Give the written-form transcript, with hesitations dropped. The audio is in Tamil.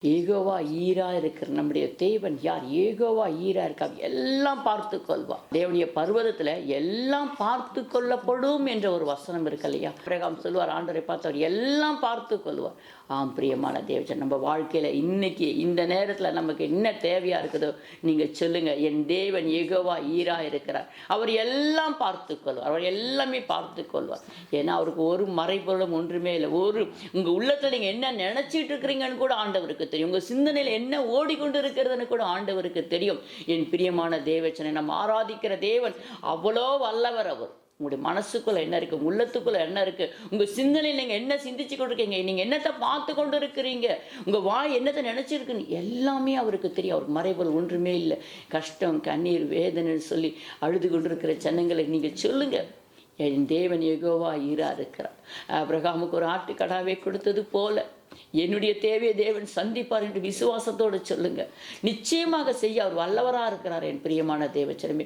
ஏகோவா ஈரா இருக்கிற நம்முடைய தேவன் யார்? ஏகோவா ஈரா இருக்கார், எல்லாம் பார்த்து கொள்வார். தேவனுடைய பர்வதத்துல எல்லாம் பார்த்து கொள்ளப்படும் என்ற ஒரு வசனம் இருக்கு இல்லையா? ஆபிரகாம் சொல்வார், ஆண்டவரை பார்த்தவர் எல்லாம் பார்த்து கொள்வார். ஆம் பிரியமான தேவஜன், நம்ம வாழ்க்கையில இன்னைக்கு இந்த நேரத்துல நமக்கு என்ன தேவையா இருக்குதோ நீங்க சொல்லுங்க. என் தேவன் ஏகோவா ஈரா இருக்கிறார், அவர் எல்லாம் பார்த்து கொள்வார், அவர் எல்லாமே பார்த்து கொள்வார். ஏன்னா அவருக்கு ஒரு மறைபொருளும் ஒன்றுமே இல்லை. உங்க உள்ளத்துல நீங்க என்ன நினைச்சிட்டு இருக்கிறீங்கன்னு கூட ஆண்டவருக்கு தெரியும். உங்க சிந்தனையில் என்ன ஓடிக்கொண்டு இருக்கிறதுன்னு கூட ஆண்டவருக்கு தெரியும். என் பிரியமான தேவச்சனை, நம்ம ஆராதிக்கிற தேவன் அவ்வளோ வல்லவர். அவர் உங்களுடைய மனசுக்குள்ள என்ன இருக்கு, உள்ளத்துக்குள்ள என்ன இருக்கு, உங்க சிந்தனையில் நீங்க என்ன சிந்திச்சு கொண்டிருக்கீங்க, நீங்க என்னத்தை பார்த்து கொண்டு இருக்கிறீங்க, உங்க வாய் என்னத்தை நினைச்சிருக்குன்னு எல்லாமே அவருக்கு தெரியும். அவருக்கு மறைபொருள் ஒன்றுமே இல்லை. கஷ்டம், கண்ணீர், வேதனைன்னு சொல்லி அழுது கொண்டிருக்கிற ஜனங்களை நீங்க சொல்லுங்க, என் தேவன் யெகோவா ஈரா இருக்கிறார். ஆபிரகாமுக்கு ஒரு ஆட்டுக்கடாவை கொடுத்தது போல என்னுடைய தேவையை தேவன் சந்திப்பார் என்று விசுவாசத்தோடு சொல்லுங்க. நிச்சயமாக செய்ய அவர் வல்லவராக இருக்கிறார். என் பிரியமான தேவச்சனமே,